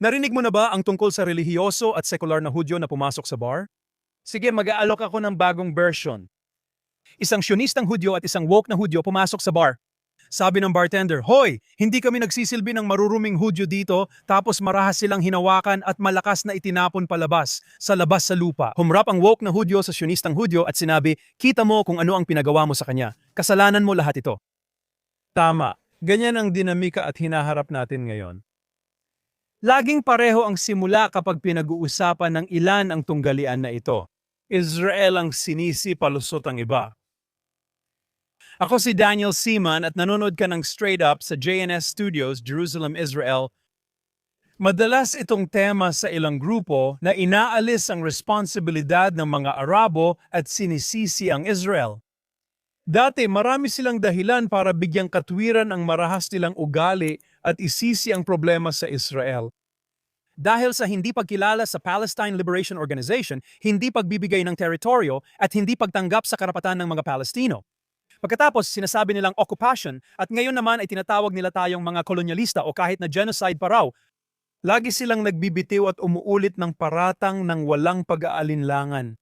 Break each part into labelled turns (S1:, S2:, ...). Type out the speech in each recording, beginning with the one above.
S1: Narinig mo na ba ang tungkol sa relihiyoso at sekular na Hudyo na pumasok sa bar?
S2: Sige, mag-aalok ako ng bagong version.
S1: Isang sionistang Hudyo at isang woke na Hudyo pumasok sa bar. Sabi ng bartender, "Hoy, hindi kami nagsisilbi ng maruruming Hudyo dito tapos marahas silang hinawakan at malakas na itinapon palabas, sa labas sa lupa." Humrap ang woke na Hudyo sa sionistang Hudyo at sinabi, "Kita mo kung ano ang pinagawa mo sa kanya. Kasalanan mo lahat ito."
S2: Tama, ganyan ang dinamika at hinaharap natin ngayon. Laging pareho ang simula kapag pinag-uusapan ng ilan ang tunggalian na ito. Israel ang sinisi, palusot ang iba. Ako si Daniel Seaman at nanonood ka ng Straight Up sa JNS Studios, Jerusalem, Israel. Madalas itong tema sa ilang grupo na inaalis ang responsibilidad ng mga Arabo at sinisisi ang Israel. Dati marami silang dahilan para bigyang katwiran ang marahas nilang ugali at isisi ang problema sa Israel.
S1: Dahil sa hindi pagkilala sa Palestine Liberation Organization, hindi pagbibigay ng teritoryo at hindi pagtanggap sa karapatan ng mga Palestino. Pagkatapos, sinasabi nilang occupation at ngayon naman ay tinatawag nila tayong mga kolonyalista o kahit na genocide pa raw.
S2: Lagi silang nagbibitiw at umuulit ng paratang ng walang pag-aalinlangan.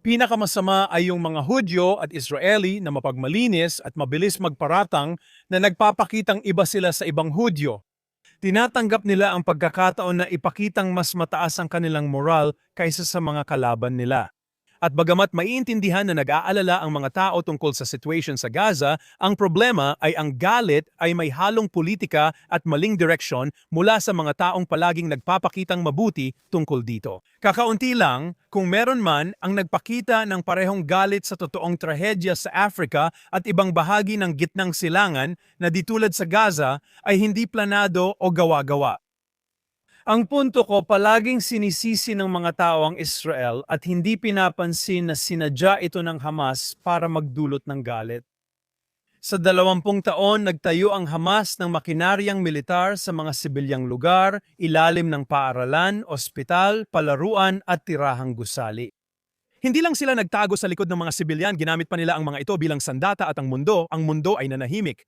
S2: Pinakamasama ay yung mga Hudyo at Israeli na mapagmalinis at mabilis magparatang na nagpapakitang iba sila sa ibang Hudyo. Tinatanggap nila ang pagkakataon na ipakitang mas mataas ang kanilang moral kaysa sa mga kalaban nila.
S1: At bagamat maiintindihan na nag-aalala ang mga tao tungkol sa situation sa Gaza, ang problema ay ang galit ay may halong politika at maling direksyon mula sa mga taong palaging nagpapakitang mabuti tungkol dito. Kakaunti lang, kung meron man ang nagpakita ng parehong galit sa totoong trahedya sa Africa at ibang bahagi ng gitnang silangan na ditulad sa Gaza ay hindi planado o gawa-gawa.
S2: Ang punto ko, palaging sinisisi ng mga tao ang Israel at hindi pinapansin na sinadya ito ng Hamas para magdulot ng galit. Sa 20 taon, nagtayo ang Hamas ng makinaryang militar sa mga sibilyang lugar, ilalim ng paaralan, ospital, palaruan at tirahang gusali.
S1: Hindi lang sila nagtago sa likod ng mga sibilyan, ginamit pa nila ang mga ito bilang sandata at ang mundo ay nanahimik.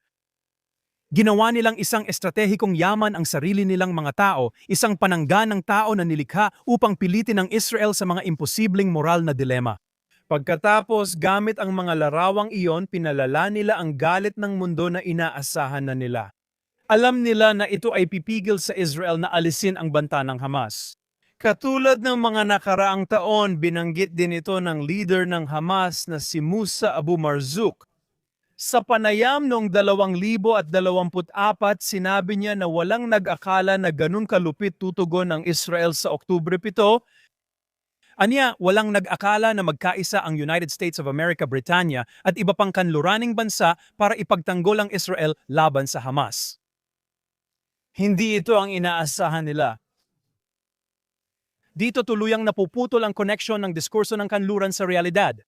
S1: Ginawa nilang isang estratehikong yaman ang sarili nilang mga tao, isang panangga ng tao na nilikha upang pilitin ang Israel sa mga imposibleng moral na dilema.
S2: Pagkatapos, gamit ang mga larawang iyon, pinalala nila ang galit ng mundo na inaasahan na nila. Alam nila na ito ay pipigil sa Israel na alisin ang banta ng Hamas. Katulad ng mga nakaraang taon, binanggit din ito ng leader ng Hamas na si Musa Abu Marzouk. Sa panayam noong 2024, sinabi niya na walang nag-akala na ganun kalupit tutugon ang Israel sa Oktubre 7.
S1: Aniya, walang nag-akala na magkaisa ang United States of America, Britanya at iba pang kanluraning bansa para ipagtanggol ang Israel laban sa Hamas.
S2: Hindi ito ang inaasahan nila.
S1: Dito tuluyang napuputol ang koneksyon ng diskurso ng kanluran sa realidad.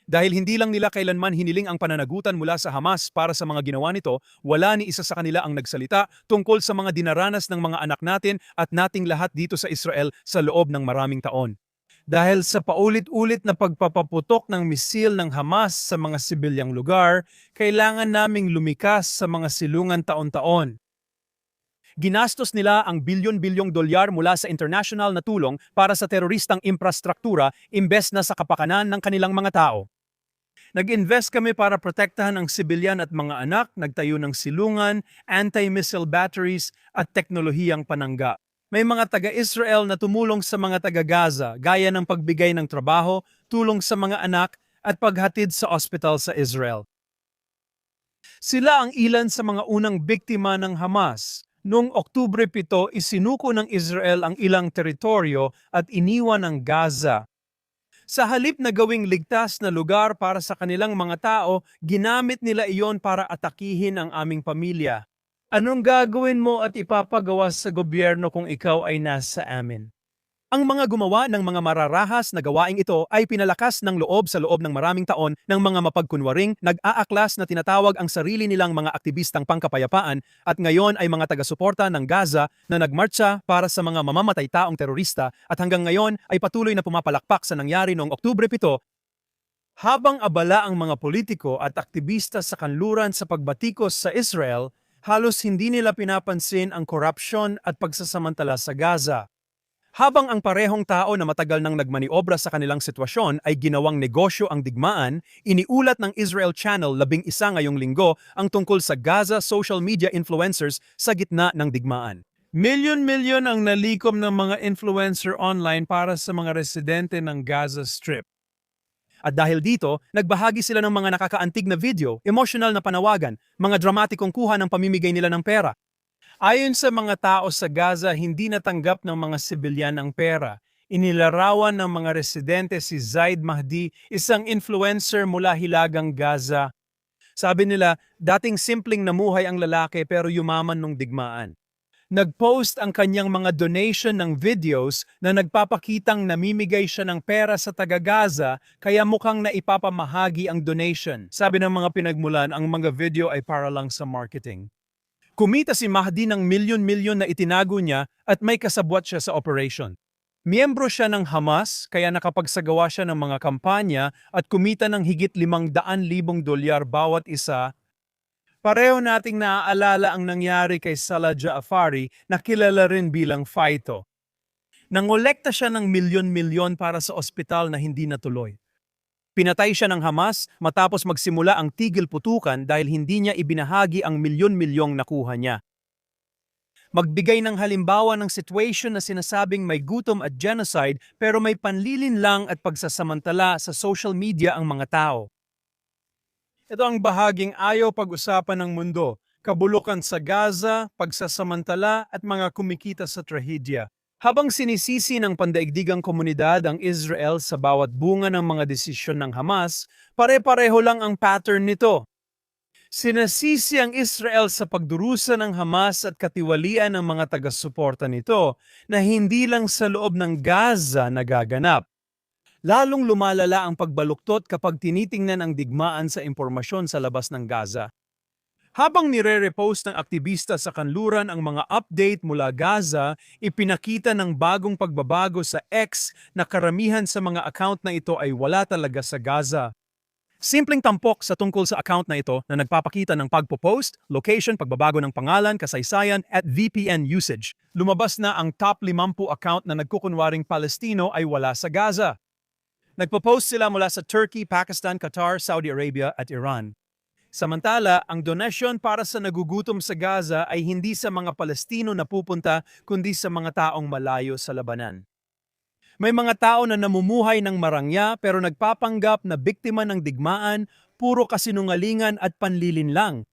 S1: Dahil hindi lang nila kailanman hiniling ang pananagutan mula sa Hamas para sa mga ginawa nito, wala ni isa sa kanila ang nagsalita tungkol sa mga dinaranas ng mga anak natin at nating lahat dito sa Israel sa loob ng maraming taon.
S2: Dahil sa paulit-ulit na pagpapaputok ng misil ng Hamas sa mga sibilyang lugar, kailangan naming lumikas sa mga silungan taon-taon.
S1: Ginastos nila ang bilyon-bilyong dolyar mula sa international na tulong para sa teroristang infrastruktura imbes na sa kapakanan ng kanilang mga tao.
S2: Nag-invest kami para protektahan ang sibilyan at mga anak, nagtayo ng silungan, anti-missile batteries at teknolohiyang panangga. May mga taga-Israel na tumulong sa mga taga-Gaza gaya ng pagbigay ng trabaho, tulong sa mga anak at paghatid sa ospital sa Israel. Sila ang ilan sa mga unang biktima ng Hamas. Noong Oktubre 7, isinuko ng Israel ang ilang teritoryo at iniwan ang Gaza. Sa halip na gawing ligtas na lugar para sa kanilang mga tao, ginamit nila iyon para atakihin ang aming pamilya. Anong gagawin mo at ipapagawa sa gobyerno kung ikaw ay nasa amin?
S1: Ang mga gumawa ng mga mararahas na gawaing ito ay pinalakas ng loob sa loob ng maraming taon ng mga mapagkunwaring nag-aaklas na tinatawag ang sarili nilang mga aktivistang pangkapayapaan at ngayon ay mga taga-suporta ng Gaza na nagmartsa para sa mga mamamatay taong terorista at hanggang ngayon ay patuloy na pumapalakpak sa nangyari noong Oktubre 7.
S2: Habang abala ang mga politiko at aktivista sa kanluran sa pagbatikos sa Israel, Halos hindi nila pinapansin ang korupsyon at pagsasamantala sa Gaza. Habang ang parehong tao na matagal nang nagmaniobra sa kanilang sitwasyon ay ginawang negosyo ang digmaan, iniulat ng Israel Channel 11 ngayong linggo ang tungkol sa Gaza social media influencers sa gitna ng digmaan. Milyon-milyon ang nalikom ng mga influencer online para sa mga residente ng Gaza Strip. At dahil dito, nagbahagi sila ng mga nakakaantig na video, emosyonal na panawagan, mga dramatikong kuha ng pamimigay nila ng pera. Ayon sa mga tao sa Gaza, hindi natanggap ng mga sibilyan ang pera. Inilarawan ng mga residente si Zaid Mahdi, isang influencer mula Hilagang Gaza. Sabi nila, dating simpleng namuhay ang lalaki pero yumaman nung digmaan. Nag-post ang kanyang mga donation ng videos na nagpapakitang namimigay siya ng pera sa taga-Gaza kaya mukhang naipapamahagi ang donation. Sabi ng mga pinagmulan, ang mga video ay para lang sa marketing. Kumita si Mahdi ng milyon-milyon na itinago niya at may kasabwat siya sa operation. Miyembro siya ng Hamas kaya nakapagsagawa siya ng mga kampanya at kumita ng higit $500,000 bawat isa. Pareho nating naaalala ang nangyari kay Salah Jaafari na kilala rin bilang Faito. Nangolekta siya ng milyon-milyon para sa ospital na hindi natuloy. Pinatay siya ng Hamas matapos magsimula ang tigil putukan dahil hindi niya ibinahagi ang milyon-milyong nakuha niya. Magbigay ng halimbawa ng situation na sinasabing may gutom at genocide pero may panlilin lang at pagsasamantala sa social media ang mga tao. Ito ang bahaging ayaw pag-usapan ng mundo, kabulukan sa Gaza, pagsasamantala at mga kumikita sa trahedya. Habang sinisisi ng pandaigdigang komunidad ang Israel sa bawat bunga ng mga desisyon ng Hamas, pare-pareho lang ang pattern nito. Sinasisi ang Israel sa pagdurusa ng Hamas at katiwalian ng mga taga-suporta nito na hindi lang sa loob ng Gaza nagaganap. Lalong lumalala ang pagbaluktot kapag tinitingnan ang digmaan sa impormasyon sa labas ng Gaza. Habang nire-repost ng aktivista sa kanluran ang mga update mula Gaza, ipinakita ng bagong pagbabago sa X na karamihan sa mga account na ito ay wala talaga sa Gaza. Simpleng tampok sa tungkol sa account na ito na nagpapakita ng pagpo-post, location, pagbabago ng pangalan, kasaysayan at VPN usage. Lumabas na ang top 50 account na nagkukunwaring Palestino ay wala sa Gaza. Nagpo-post sila mula sa Turkey, Pakistan, Qatar, Saudi Arabia at Iran. Samantala, ang donasyon para sa nagugutom sa Gaza ay hindi sa mga Palestino na pupunta kundi sa mga taong malayo sa labanan. May mga tao na namumuhay ng marangya pero nagpapanggap na biktima ng digmaan, puro kasinungalingan at panlilin lang.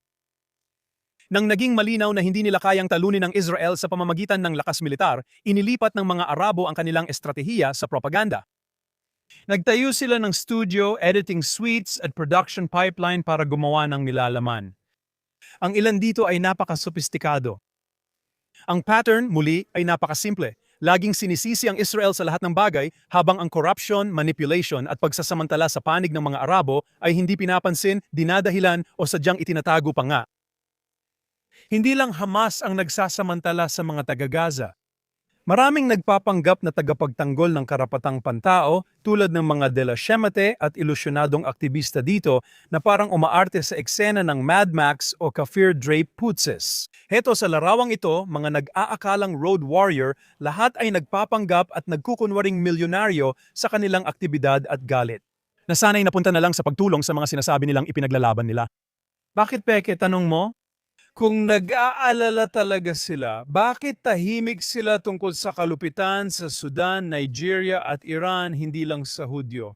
S2: Nang naging malinaw na hindi nila kayang talunin ng Israel sa pamamagitan ng lakas militar, inilipat ng mga Arabo ang kanilang estratehiya sa propaganda. Nagtayo sila ng studio, editing suites at production pipeline para gumawa ng nilalaman. Ang ilan dito ay napaka-sopistikado. Ang pattern, muli, ay napakasimple. Laging sinisisi ang Israel sa lahat ng bagay habang ang corruption, manipulation at pagsasamantala sa panig ng mga Arabo ay hindi pinapansin, dinadahilan o sadyang itinatago pa nga. Hindi lang Hamas ang nagsasamantala sa mga taga-Gaza. Maraming nagpapanggap na tagapagtanggol ng karapatang pantao tulad ng mga De La Shemate at ilusyonadong aktivista dito na parang umaarte sa eksena ng Mad Max o Kafir Drape Putzes. Heto sa larawang ito, mga nag-aakalang road warrior, lahat ay nagpapanggap at nagkukunwaring milyonaryo sa kanilang aktibidad at galit. Nasanay napunta na lang sa pagtulong sa mga sinasabi nilang ipinaglalaban nila. Bakit peke, tanong mo? Kung nag-aalala talaga sila, bakit tahimik sila tungkol sa kalupitan sa Sudan, Nigeria at Iran, hindi lang sa Hudyo?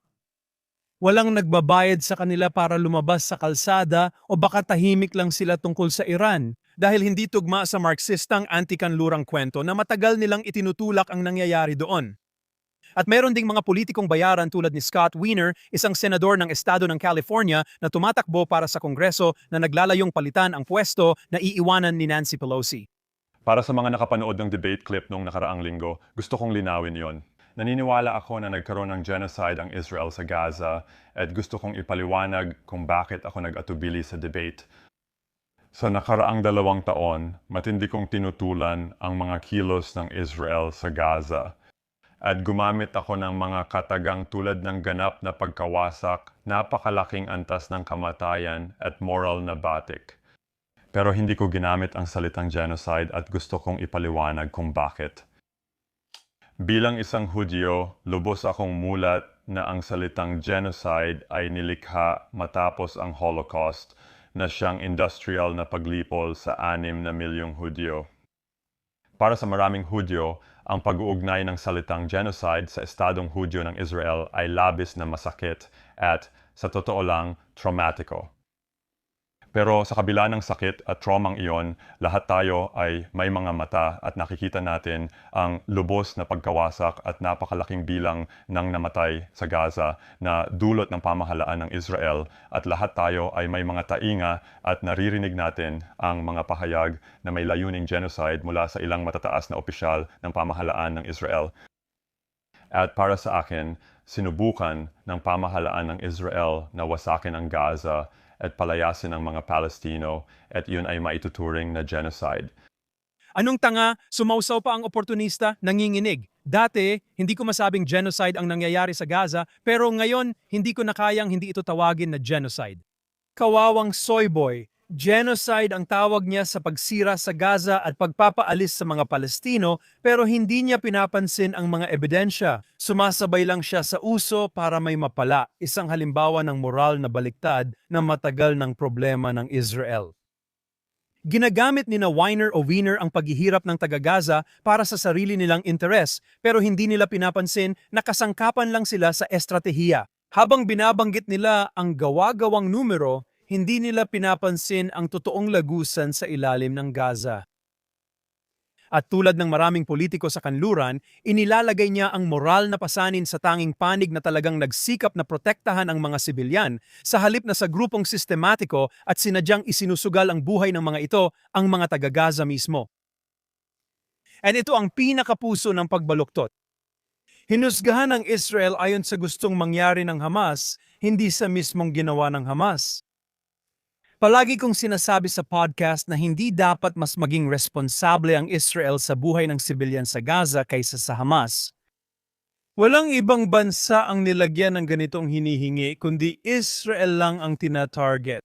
S2: Walang nagbabayad sa kanila para lumabas sa kalsada o baka tahimik lang sila tungkol sa Iran dahil hindi tugma sa Marxistang anti-kanlurang kwento na matagal nilang itinutulak ang nangyayari doon. At meron ding mga politikong bayaran tulad ni Scott Wiener, isang senador ng estado ng California na tumatakbo para sa Kongreso na naglalayong palitan ang pwesto na iiwanan ni Nancy Pelosi.
S3: Para sa mga nakapanood ng debate clip nung nakaraang linggo, gusto kong linawin yon. Naniniwala ako na nagkaroon ng genocide ang Israel sa Gaza at gusto kong ipaliwanag kung bakit ako nag-atubili sa debate. Sa nakaraang 2 taon, matindi kong tinutulan ang mga kilos ng Israel sa Gaza. At gumamit ako ng mga katagang tulad ng ganap na pagkawasak, napakalaking antas ng kamatayan at moral na batik. Pero hindi ko ginamit ang salitang genocide at gusto kong ipaliwanag kung bakit. Bilang isang Hudyo, lubos akong mulat na ang salitang genocide ay nilikha matapos ang Holocaust na siyang industrial na paglipol sa 6 na milyong Hudyo. Para sa maraming Hudyo, ang pag-uugnay ng salitang genocide sa Estadong Hudyo ng Israel ay labis na masakit at, sa totoo lang, traumatiko. Pero sa kabila ng sakit at traumang iyon, lahat tayo ay may mga mata at nakikita natin ang lubos na pagkawasak at napakalaking bilang ng namatay sa Gaza na dulot ng pamahalaan ng Israel, at lahat tayo ay may mga tainga at naririnig natin ang mga pahayag na may layuning genocide mula sa ilang matataas na opisyal ng pamahalaan ng Israel. At para sa akin, sinubukan ng pamahalaan ng Israel na wasakin ang Gaza at palayasin ang mga Palestino, at yun ay maituturing na genocide.
S1: Anong tanga, sumausaw pa ang oportunista, nanginginig. Dati, hindi ko masabing genocide ang nangyayari sa Gaza, pero ngayon, hindi ko na kayang hindi ito tawagin na genocide. Kawawang soy boy, genocide ang tawag niya sa pagsira sa Gaza at pagpapaalis sa mga Palestino, pero hindi niya pinapansin ang mga ebidensya. Sumasabay lang siya sa uso para may mapala, isang halimbawa ng moral na baliktad na matagal ng problema ng Israel. Ginagamit ni na Weiner o Wiener ang paghihirap ng taga-Gaza para sa sarili nilang interes, pero hindi nila pinapansin na kasangkapan lang sila sa estratehiya. Habang binabanggit nila ang gawa-gawang numero, hindi nila pinapansin ang totoong lagusan sa ilalim ng Gaza. At tulad ng maraming politiko sa kanluran, inilalagay niya ang moral na pasanin sa tanging panig na talagang nagsikap na protektahan ang mga sibilyan, sa halip na sa grupong sistematiko at sinadyang isinusugal ang buhay ng mga ito, ang mga taga-Gaza mismo. At ito ang pinakapuso ng pagbaluktot. Hinusgahan ng Israel ayon sa gustong mangyari ng Hamas, hindi sa mismong ginawa ng Hamas. Palagi kong sinasabi sa podcast na hindi dapat mas maging responsable ang Israel sa buhay ng sibilyan sa Gaza kaysa sa Hamas. Walang ibang bansa ang nilagyan ng ganitong hinihingi kundi Israel lang ang tina-target.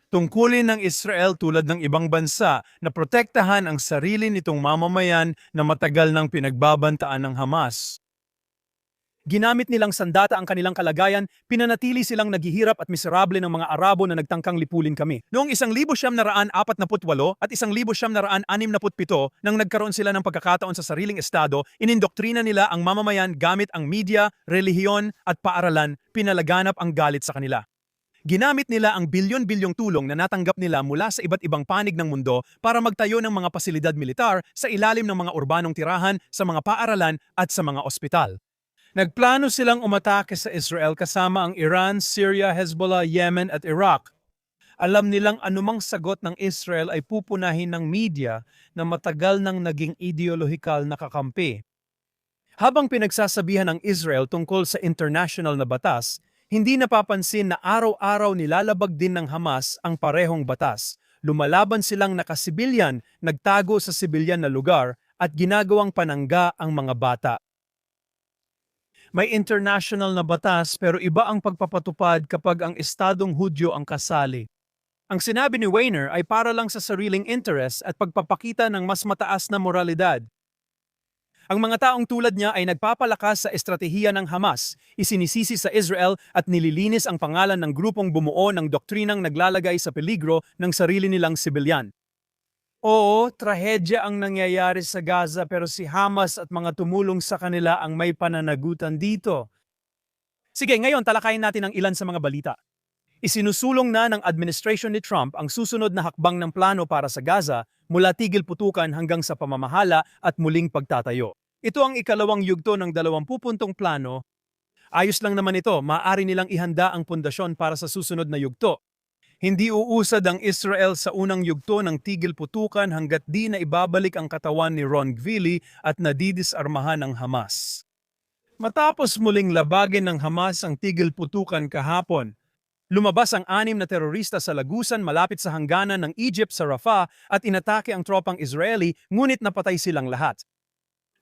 S1: Tungkulin ng Israel tulad ng ibang bansa na protektahan ang sarili nitong mamamayan na matagal nang pinagbabantaan ng Hamas. Ginamit nilang sandata ang kanilang kalagayan, pinanatili silang naghihirap at miserable ng mga Arabo na nagtangkang lipulin kami. Noong 1948 at 1967 nang nagkaroon sila ng pagkakataon sa sariling estado, inindoktrina nila ang mamamayan gamit ang media, relihiyon at paaralan, pinalaganap ang galit sa kanila. Ginamit nila ang bilyon-bilyong tulong na natanggap nila mula sa iba't ibang panig ng mundo para magtayo ng mga pasilidad militar sa ilalim ng mga urbanong tirahan, sa mga paaralan at sa mga ospital. Nagplano silang umatake sa Israel kasama ang Iran, Syria, Hezbollah, Yemen at Iraq. Alam nilang anumang sagot ng Israel ay pupunahin ng media na matagal nang naging ideolohikal na kakampi. Habang pinagsasabihan ng Israel tungkol sa international na batas, hindi napapansin na araw-araw nilalabag din ng Hamas ang parehong batas. Lumalaban silang nakasibilyan, nagtago sa sibilyan na lugar at ginagawang panangga ang mga bata. May international na batas pero iba ang pagpapatupad kapag ang Estadong Hudyo ang kasali. Ang sinabi ni Weiner ay para lang sa sariling interest at pagpapakita ng mas mataas na moralidad. Ang mga taong tulad niya ay nagpapalakas sa estratehiya ng Hamas, isinisisi sa Israel at nililinis ang pangalan ng grupong bumuo ng doktrinang naglalagay sa peligro ng sarili nilang sibilyan. Oo, trahedya ang nangyayari sa Gaza pero si Hamas at mga tumulong sa kanila ang may pananagutan dito. Sige, ngayon talakayin natin ang ilan sa mga balita. Isinusulong na ng administration ni Trump ang susunod na hakbang ng plano para sa Gaza mula tigil putukan hanggang sa pamamahala at muling pagtatayo. Ito ang ikalawang yugto ng 20 puntong plano. Ayos lang naman ito, maaari nilang ihanda ang pundasyon para sa susunod na yugto. Hindi uusad ang Israel sa unang yugto ng tigil putukan hanggat di na ibabalik ang katawan ni Ron Gvili at nadidisarmahan ng Hamas. Matapos muling labagin ng Hamas ang tigil putukan kahapon, lumabas ang 6 na terorista sa lagusan malapit sa hangganan ng Egypt sa Rafah at inatake ang tropang Israeli, ngunit napatay silang lahat.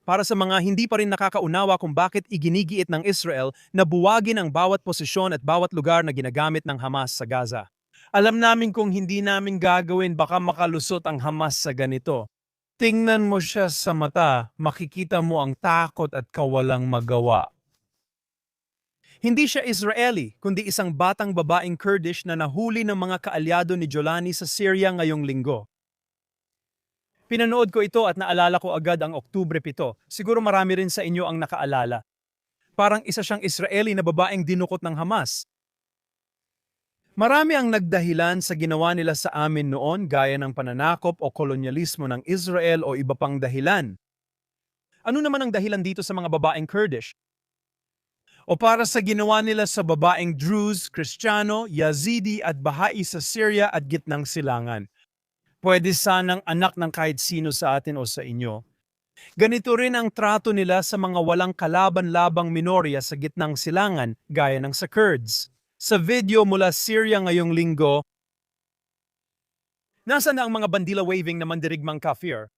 S1: Para sa mga hindi pa rin nakakaunawa kung bakit iginigiit ng Israel na buwagin ang bawat posisyon at bawat lugar na ginagamit ng Hamas sa Gaza.
S2: Alam namin kung hindi namin gagawin, baka makalusot ang Hamas sa ganito. Tingnan mo siya sa mata, makikita mo ang takot at kawalang magawa. Hindi siya Israeli, kundi isang batang babaeng Kurdish na nahuli ng mga kaalyado ni Jolani sa Syria ngayong linggo. Pinanood ko ito at naalala ko agad ang Oktubre 7. Siguro marami rin sa inyo ang nakaalala. Parang isa siyang Israeli na babaeng dinukot ng Hamas. Marami ang nagdahilan sa ginawa nila sa amin noon gaya ng pananakop o kolonyalismo ng Israel o iba pang dahilan. Ano naman ang dahilan dito sa mga babaeng Kurdish? O para sa ginawa nila sa babaeng Druze, Kristiyano, Yazidi at Baha'i sa Syria at Gitnang Silangan. Pwede sanang anak ng kahit sino sa atin o sa inyo. Ganito rin ang trato nila sa mga walang kalaban-labang minorya sa Gitnang Silangan gaya ng sa Kurds. Sa video mula Syria ngayong linggo, nasaan na ang mga bandila-waving na mandirigmang kafir?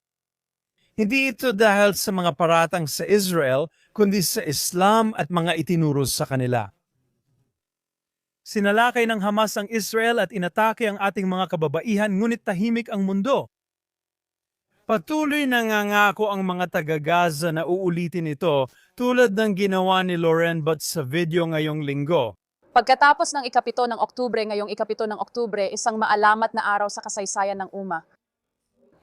S2: Hindi ito dahil sa mga paratang sa Israel, kundi sa Islam at mga itinuro sa kanila. Sinalakay ng Hamas ang Israel at inatake ang ating mga kababaihan, ngunit tahimik ang mundo. Patuloy nangangako ang mga taga-Gaza na uulitin ito tulad ng ginawa ni Lauren Butt sa video ngayong linggo.
S4: Pagkatapos ng ikapito ng Oktubre, ngayong ikapito ng Oktubre, isang maalamat na araw sa kasaysayan ng umma.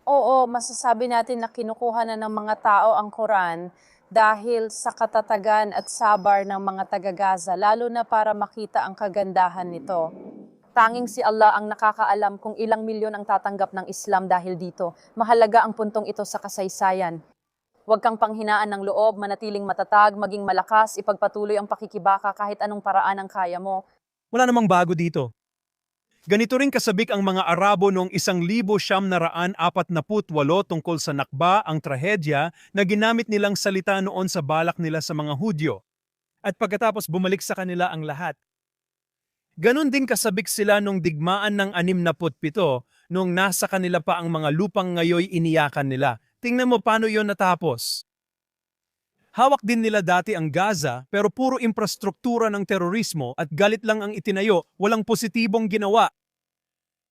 S4: Oo, masasabi natin na kinukuha na ng mga tao ang Quran dahil sa katatagan at sabar ng mga taga-Gaza, lalo na para makita ang kagandahan nito. Tanging si Allah ang nakakaalam kung ilang milyon ang tatanggap ng Islam dahil dito. Mahalaga ang puntong ito sa kasaysayan. Huwag kang panghinaan ng loob, manatiling matatag, maging malakas, ipagpatuloy ang pakikibaka kahit anong paraan ang kaya mo.
S2: Wala namang bago dito. Ganito rin kasabik ang mga Arabo noong 1948 tungkol sa Nakba, ang trahedya na ginamit nilang salita noon sa balak nila sa mga Hudyo. At pagkatapos bumalik sa kanila ang lahat. Ganon din kasabik sila nung digmaan ng 67 noong nasa kanila pa ang mga lupang ngayoy iniyakan nila. Tingnan mo paano yon natapos. Hawak din nila dati ang Gaza pero puro infrastruktura ng terorismo at galit lang ang itinayo, walang positibong ginawa.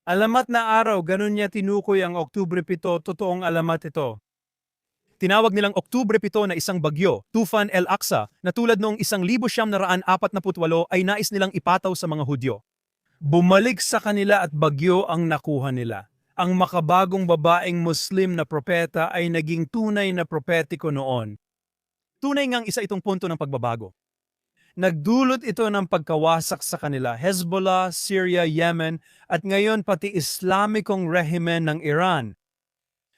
S2: Alamat na araw, ganun niya tinukoy ang Oktubre 7, totoong alamat ito. Tinawag nilang Oktubre 7 na isang bagyo, Tufan el-Aqsa, na tulad noong 1948 ay nais nilang ipataw sa mga Hudyo. Bumalik sa kanila at bagyo ang nakuha nila. Ang makabagong babaeng Muslim na propeta ay naging tunay na propetiko noon. Tunay ngang isa itong punto ng pagbabago. Nagdulot ito ng pagkawasak sa kanila, Hezbollah, Syria, Yemen, at ngayon pati Islamikong rehimen ng Iran.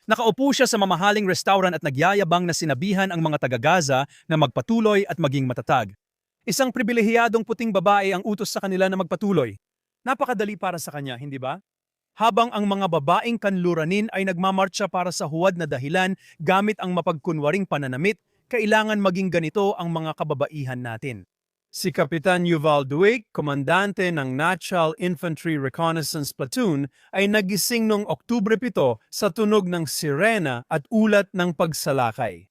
S2: Nakaupo siya sa mamahaling restaurant at nagyayabang na sinabihan ang mga taga-Gaza na magpatuloy at maging matatag. Isang pribilehiyadong puting babae ang utos sa kanila na magpatuloy. Napakadali para sa kanya, hindi ba? Habang ang mga babaeng kanluranin ay nagmamartsa para sa huwad na dahilan gamit ang mapagkunwaring pananamit, kailangan maging ganito ang mga kababaihan natin. Si Kapitan Yuval Duig, komandante ng Nachal Infantry Reconnaissance Platoon, ay nagising noong Oktubre 7 sa tunog ng sirena at ulat ng pagsalakay.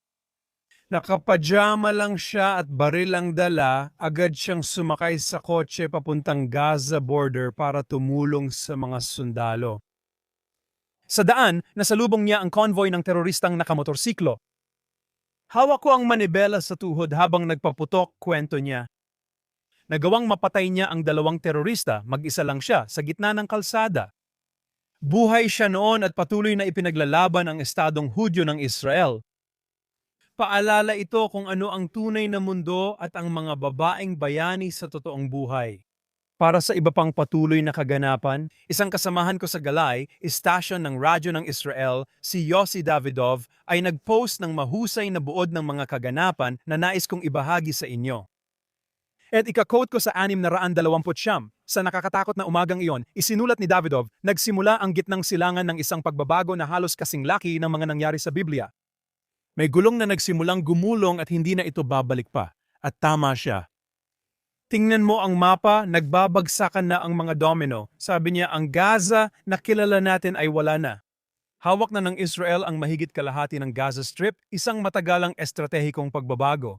S2: Nakapajama lang siya at baril ang dala, agad siyang sumakay sa kotse papuntang Gaza border para tumulong sa mga sundalo. Sa daan, nasalubong niya ang convoy ng teroristang nakamotorsiklo. Hawak ko ang manibela sa tuhod habang nagpaputok, kwento niya. Nagawang mapatay niya ang dalawang terorista, mag-isa lang siya, sa gitna ng kalsada. Buhay siya noon at patuloy na ipinaglalaban ang estadong Hudyo ng Israel. Paalala ito kung ano ang tunay na mundo at ang mga babaeng bayani sa totoong buhay. Para sa iba pang patuloy na kaganapan, isang kasamahan ko sa Galay, istasyon ng radyo ng Israel, si Yossi Davidov, ay nag-post ng mahusay na buod ng mga kaganapan na nais kong ibahagi sa inyo. At ika-quote ko sa 629. Sa nakakatakot na umagang iyon, isinulat ni Davidov, nagsimula ang gitnang silangan ng isang pagbabago na halos kasing laki ng mga nangyari sa Biblia. May gulong na nagsimulang gumulong at hindi na ito babalik pa. At tama siya. Tingnan mo ang mapa, nagbabagsakan na ang mga domino. Sabi niya, ang Gaza na kilala natin ay wala na. Hawak na ng Israel ang mahigit kalahati ng Gaza Strip, isang matagalang estratehikong pagbabago.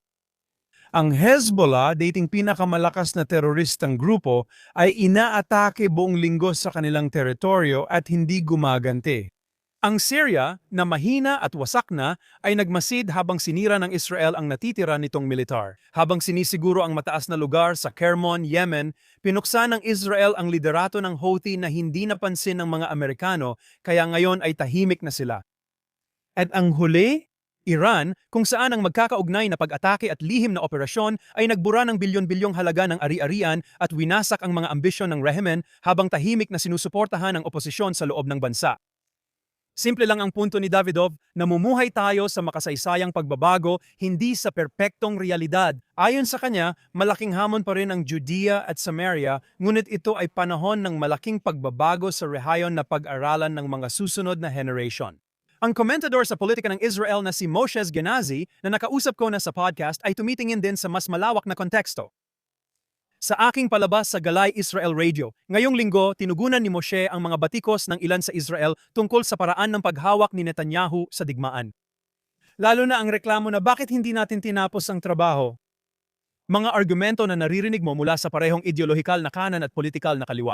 S2: Ang Hezbollah, dating pinakamalakas na teroristang grupo, ay inaatake buong linggo sa kanilang teritoryo at hindi gumaganti. Ang Syria, na mahina at wasak na, ay nagmasid habang sinira ng Israel ang natitira nitong militar. Habang sinisiguro ang mataas na lugar sa Kermon, Yemen, pinuksa ng Israel ang liderato ng Houthi na hindi napansin ng mga Amerikano, kaya ngayon ay tahimik na sila. At ang huli, Iran, kung saan ang magkakaugnay na pag-atake at lihim na operasyon ay nagbura ng bilyon-bilyong halaga ng ari-arian at winasak ang mga ambisyon ng rehimen habang tahimik na sinusuportahan ang oposisyon sa loob ng bansa. Simple lang ang punto ni Davidov, namumuhay tayo sa makasaysayang pagbabago, hindi sa perpektong realidad. Ayon sa kanya, malaking hamon pa rin ang Judea at Samaria, ngunit ito ay panahon ng malaking pagbabago sa rehayon na pag-aralan ng mga susunod na generation. Ang komentador sa politika ng Israel na si Moshe Genazi na nakausap ko na sa podcast ay tumitingin din sa mas malawak na konteksto. Sa aking palabas sa Galay Israel Radio, ngayong linggo tinugunan ni Moshe ang mga batikos ng ilan sa Israel tungkol sa paraan ng paghawak ni Netanyahu sa digmaan. Lalo na ang reklamo na bakit hindi natin tinapos ang trabaho. Mga argumento na naririnig mo mula sa parehong ideolohikal na kanan at politikal na kaliwa.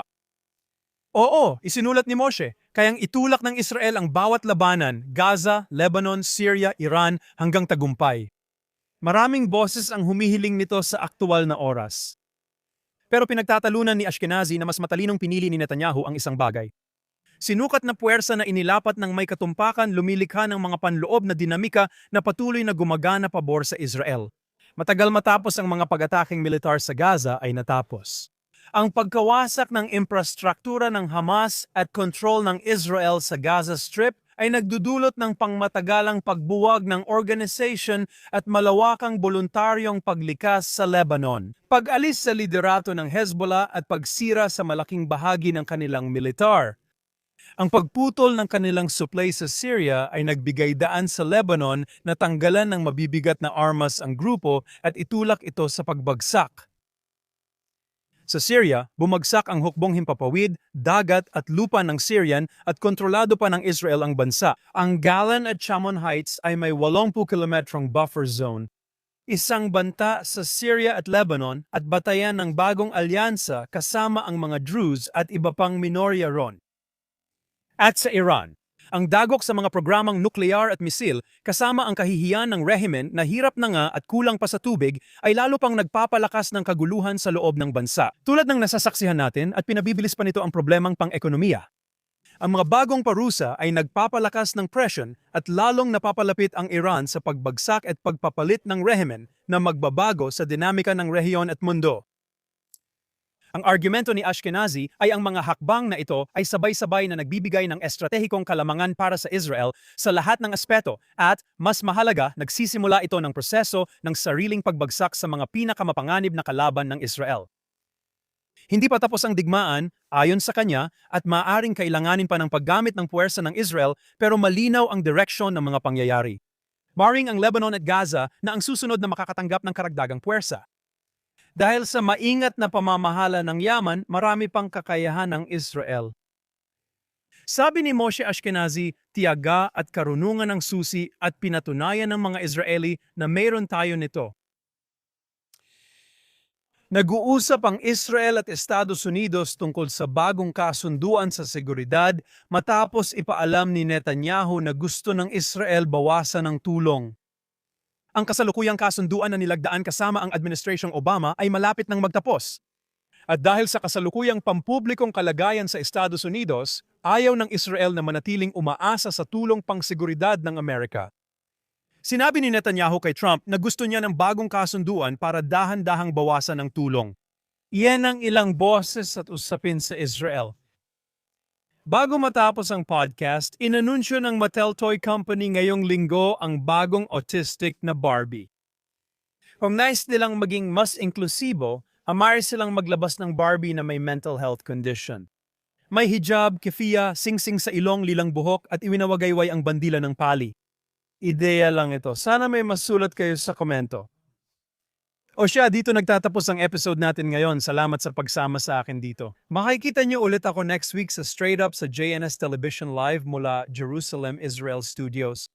S2: Oo, isinulat ni Moshe, kayang itulak ng Israel ang bawat labanan, Gaza, Lebanon, Syria, Iran, hanggang tagumpay. Maraming boses ang humihiling nito sa aktual na oras. Pero pinagtatalunan ni Ashkenazi na mas matalinong pinili ni Netanyahu ang isang bagay. Sinukat na puwersa na inilapat ng may katumpakan lumilikha ng mga panloob na dinamika na patuloy na gumagana pabor sa Israel. Matagal matapos ang mga pag-ataking militar sa Gaza ay natapos. Ang pagkawasak ng infrastruktura ng Hamas at kontrol ng Israel sa Gaza Strip ay nagdudulot ng pangmatagalang pagbuwag ng organization at malawakang voluntaryong paglikas sa Lebanon. Pag-alis sa liderato ng Hezbollah at pagsira sa malaking bahagi ng kanilang militar. Ang pagputol ng kanilang supply sa Syria ay nagbigay daan sa Lebanon na tanggalan ng mabibigat na armas ang grupo at itulak ito sa pagbagsak. Sa Syria, bumagsak ang hukbong himpapawid, dagat at lupa ng Syrian at kontrolado pa ng Israel ang bansa. Ang Golan at Shammon Heights ay may 80 kilometrong buffer zone. Isang banta sa Syria at Lebanon at batayan ng bagong alyansa kasama ang mga Druze at iba pang minorya ron. At sa Iran, ang dagok sa mga programang nuklear at misil kasama ang kahihiyan ng rehimen na hirap na nga at kulang pa sa tubig ay lalo pang nagpapalakas ng kaguluhan sa loob ng bansa. Tulad ng nasasaksihan natin at pinabibilis pa nito ang problemang pang-ekonomiya. Ang mga bagong parusa ay nagpapalakas ng presyon at lalong napapalapit ang Iran sa pagbagsak at pagpapalit ng rehimen na magbabago sa dinamika ng rehiyon at mundo. Ang argumento ni Ashkenazi ay ang mga hakbang na ito ay sabay-sabay na nagbibigay ng estratehikong kalamangan para sa Israel sa lahat ng aspeto at, mas mahalaga, nagsisimula ito ng proseso ng sariling pagbagsak sa mga pinakamapanganib na kalaban ng Israel. Hindi pa tapos ang digmaan, ayon sa kanya, at maaaring kailanganin pa ng paggamit ng puwersa ng Israel pero malinaw ang direksyon ng mga pangyayari. Barring ang Lebanon at Gaza na ang susunod na makakatanggap ng karagdagang puwersa. Dahil sa maingat na pamamahala ng Yaman, marami pang kakayahan ng Israel. Sabi ni Moshe Ashkenazi, tiyaga at karunungan ng susi at pinatunayan ng mga Israeli na mayroon tayo nito. Nag-uusap ang Israel at Estados Unidos tungkol sa bagong kasunduan sa seguridad matapos ipaalam ni Netanyahu na gusto ng Israel bawasan ng tulong. Ang kasalukuyang kasunduan na nilagdaan kasama ang Administrasyong Obama ay malapit nang magtapos. At dahil sa kasalukuyang pampublikong kalagayan sa Estados Unidos, ayaw ng Israel na manatiling umaasa sa tulong pangseguridad ng Amerika. Sinabi ni Netanyahu kay Trump na gusto niya ng bagong kasunduan para dahan-dahang bawasan ang tulong. Iyan ang ilang boses at usapin sa Israel. Bago matapos ang podcast, inanunsyo ng Mattel Toy Company ngayong linggo ang bagong autistic na Barbie. Kung nais nilang maging mas inklusibo, amari silang maglabas ng Barbie na may mental health condition. May hijab, kefiya, singsing sa ilong, lilang buhok at iwinawagayway ang bandila ng pali. Ideya lang ito. Sana may masulat kayo sa komento. O siya, dito nagtatapos ang episode natin ngayon. Salamat sa pagsama sa akin dito. Makikita niyo ulit ako next week sa Straight Up sa JNS Television Live mula Jerusalem, Israel Studios.